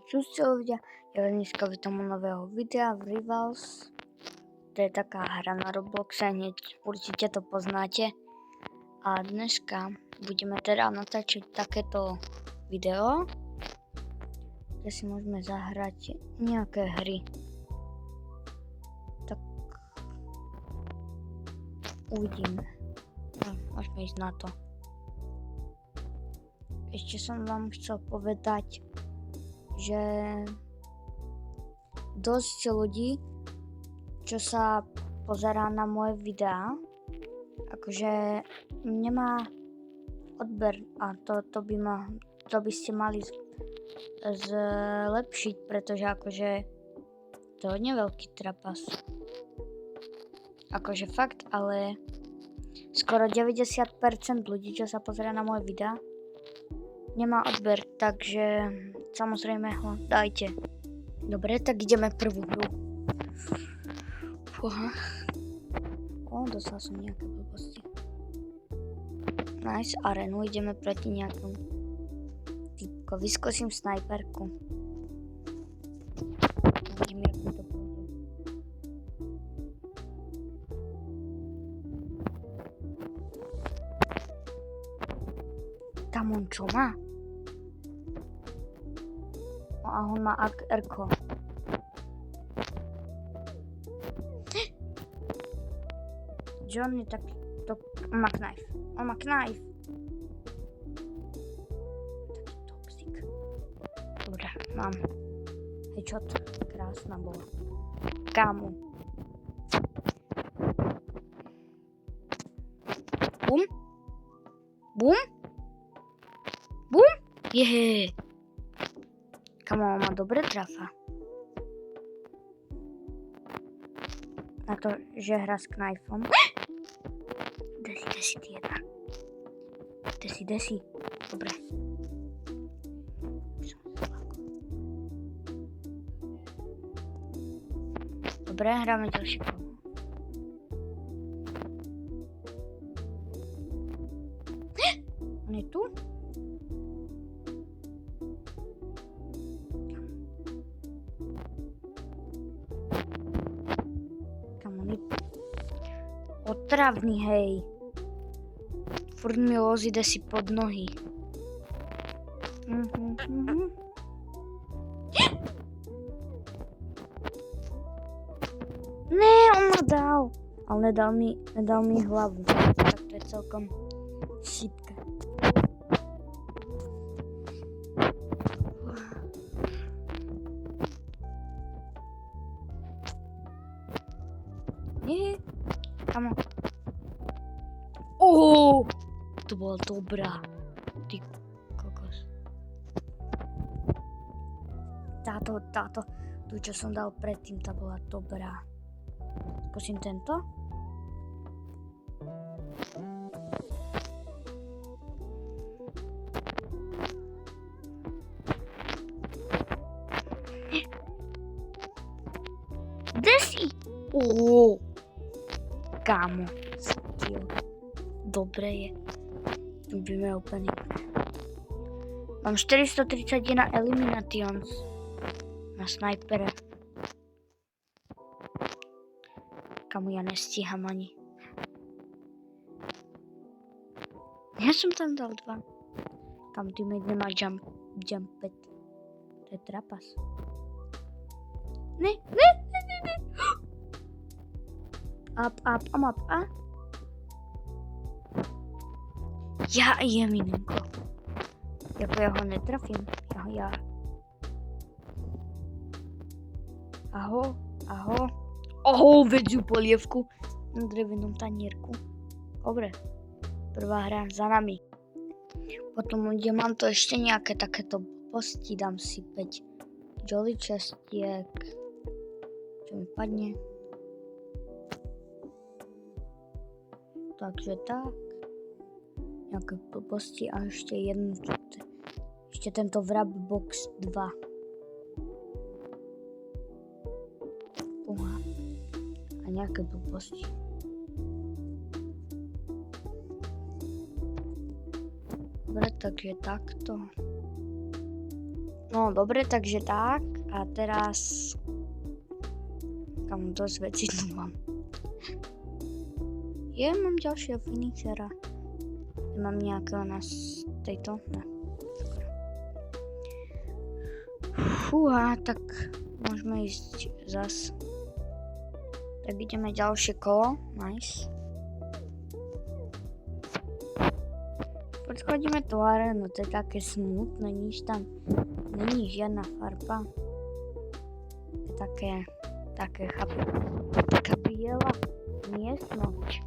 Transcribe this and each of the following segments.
Čusťovia, ja dneska vítam u nového videa v Rivals. To je taká hra na Robloxe, hneď určite to poznáte. A dneska budeme teda natáčať takéto video, kde si môžeme zahrať nejaké hry. Tak uvidíme. No, môžeme ísť na to. Ešte som vám chcel povedať, že dosť ľudí, čo sa pozerá na moje videá, akože nemá odber a to by ste mali zlepšiť, pretože akože to je hodne veľký trapas. Akože fakt, ale skoro 90% ľudí, čo sa pozerá na moje videá, nemá odber, takže samozrejme ho dajte. Dobre, tak ideme prvú hru. Fúha. Dostal som nejaké blbosti. Nice, arenu, ideme proti nejakému typko. Vyskúsim snajperku. Uvidím, jak mi to pôjde. Tam on čo má? A on má AR-ko. John je tak... On má knife. Taký toxic. Dobre, mám. Headshot. Krásna bola. Kámo. Bum. Bum. Bum. Jehe. Kamo, má dobre trafa. Na to, že hra s knifom. Desi ty jedna. Desi. Dobre. Dobre, hráme ďalší kolo. On je tu? Otravný, hej. Furt mi lozí desi pod nohy. Ne, on ma dal. Ale nedal mi hlavu. Tak to je celkom šípka. Kamo. To bola dobrá. Ty kokos. Táto, tu čo som dal predtým, tá bola dobrá. Skúsim tento. Desi! Kámo, skill. Dobre je. Ubíme opening. Mám 431 eliminations na snajpere. Kámo, ja nestíham ani. Ja som tam dal 2. Kámo, teammate nemá jump pad. To je trapas. Ne. Up, I'm up, a? Ja je minunko. Jako ja ho netrafím. Aho, vedú polievku na drevenom tanierku. Dobre. Prvá hra za nami. Potom mám to ešte nejaké takéto blbosti. Dám si 5 jolly chestiek. Čo mi padne. Takže tak. Nejaké blbosti a ešte jednu. Ešte tento Wrap Box 2. A nejaké blbosti. Dobre, takže takto. No dobre, takže tak. A teraz... Kam dosť veci tu mám. Mám ďalšieho finishera. Nemám nejakého na tejto? Ne. Fúha, tak môžeme ísť zas. Tak ideme ďalšie kolo. Nice. Podchodíme tú arénu, to je také smutné, nič tam není žiadna farba. Je také taká biela miestnosť.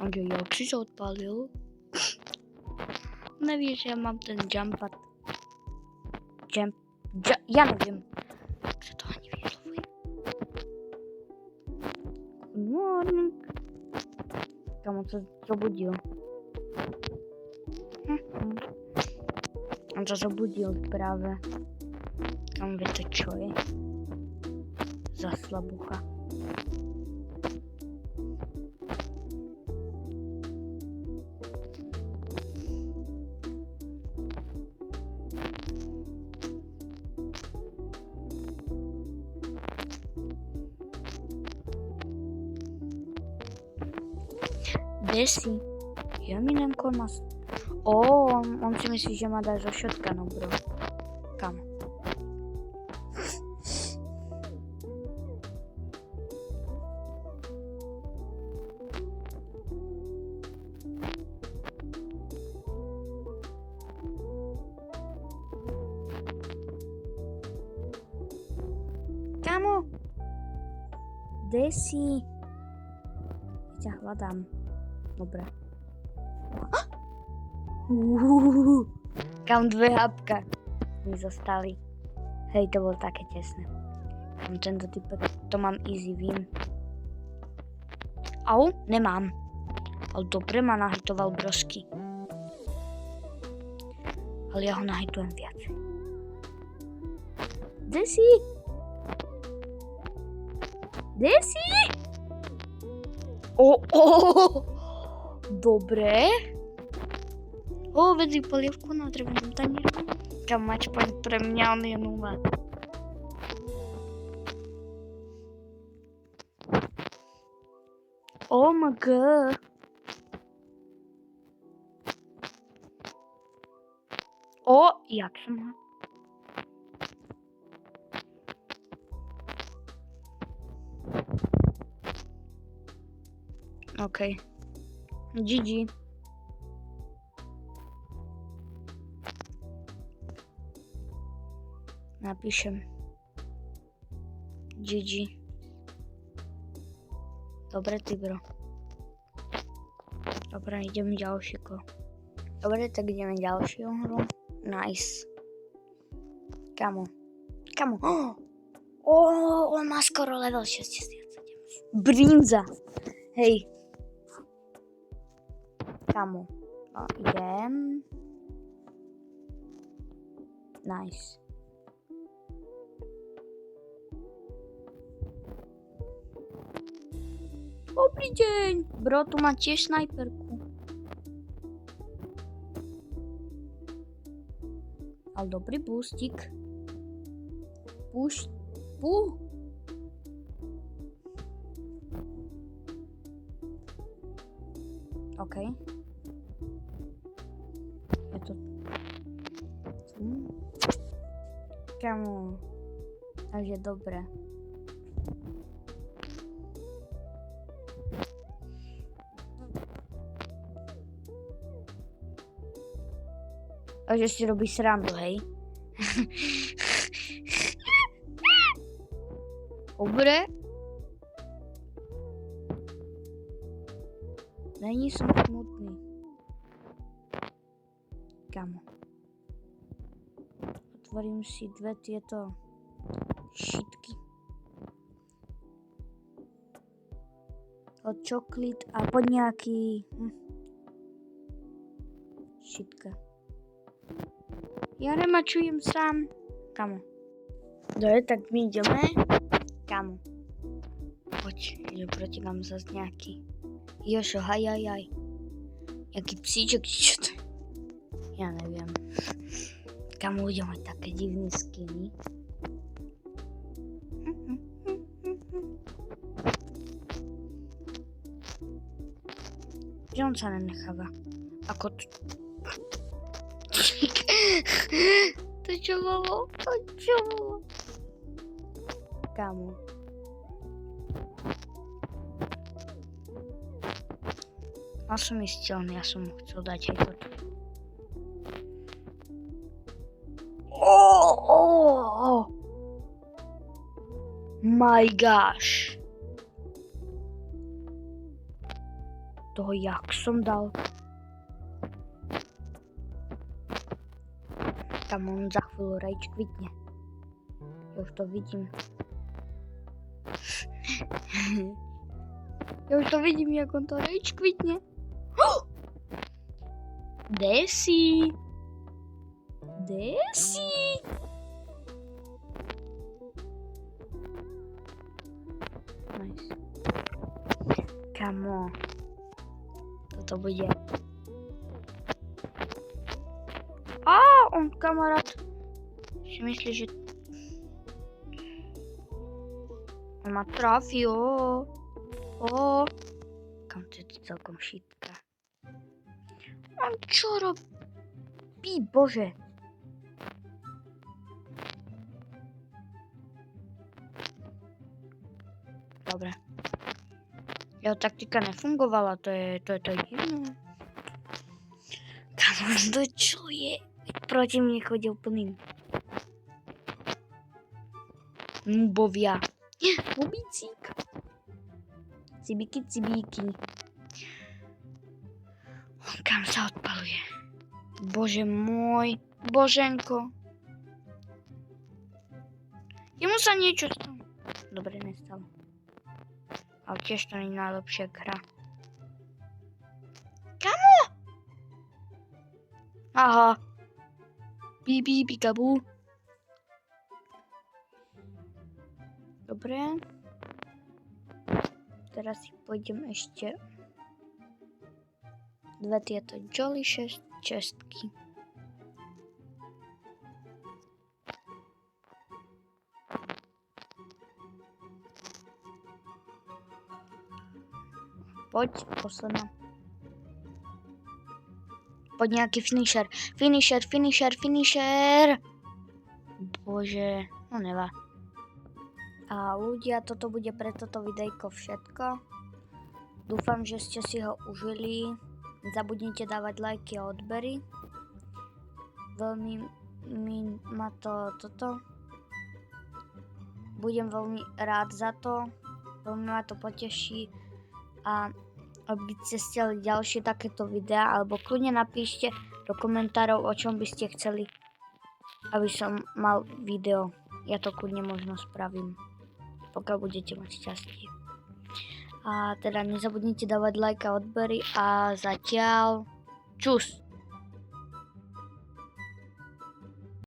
Takže jak si sa odpálil? Nevíš, ja mám ten jumppad. Ja neviem. Jak sa to ani vyslovuje. Good morning. Kamo sa zobudil. On sa zobudil práve. Kam vie to čo je? Za slabucha. Desi. Ja minenko má... on si myslí, že ma dá zo shotgunu, bro. Kam? Kamo? Desi. Ja hľadám. Dobre. Kam 2 hapka mi zostali. Hej, to bolo také tesné. Kam tento typek, to mám easy win. Au, nemám. Ale dobre ma nahitoval brožky. Ale ja ho nahitujem viac. Desi! Desi! Dobre. Vedzi polievku na drevnom tanierku. Kam match point pre mňa, on je 0. Oh my god. Jak som ho? OK. GG. Napíšem. GG. Dobre, ty bro. Dobre, idem ďalšie kolo. Dobre, tak ideme ďalšiu hru. Nice. Kamo. On má skoro level 67. Brinza. Hej. Kamo. Idem. Nice. Dobrý deň. Bro, tu má tiež snajperku. Ale dobrý boostik. OK. Je to... Kamo. Takže dobre. Takže si robí srandu, hej? Dobre. Není som smutný. Kamo. Otvorím si 2 tieto šitky. Od čokolít a pod nejaký... Šitka. Ja nemačujem sám. Kamo. Dobre, tak my ideme. Kamo. Poď, ide proti nám zase nejaký. Jošo, hajajaj. Jaký psíček, čo to je? Ja neviem. Kam budem mať také divné skiny. Že on sa nenecháva. Ako to... To čo bolo? To čo bolo? Kamu? Ja som istelný, ja som mu chcel dať aj toto. Oh my gosh. Toho jak som dal. Tam on za chvíľu rage kvitne. Ja už to vidím. Ja už to vidím, jak on to rage kvitne. Desi. Desi. Nice. Kamo. Toto bude. On kamarát si myslí, že on ma trafi, kam to je to celkom šitka. On čo robí, bože. Dobre. Jeho taktika nefungovala, to je divné. Kam to čo je? Proti mne chodil plný. Nubovia. Bubícík. Cibíky. Kam sa odpaluje? Bože môj. Boženko. Jemu sa niečo stalo. Dobre, nestalo. Ale tiež to nie je najlepšia hra. Kamo? Aha. Pikabu. Dobre. Teraz si pôjdem ešte dve tieto Jolly čestky. Poď, posledná. Poď nejaký finisher. Bože, no nevá. A ľudia, toto bude pre toto videjko všetko. Dúfam, že ste si ho užili. Nezabudnite dávať lajky a odbery. Veľmi ma toto. Budem veľmi rád za to. Veľmi ma to poteší. A ak by ste chceli ďalšie takéto videá, alebo kľudne napíšte do komentárov, o čom by ste chceli, aby som mal video. Ja to kľudne možno spravím, pokiaľ budete mať šťastie. A teda nezabudnite dávať like a odbery a zatiaľ čus!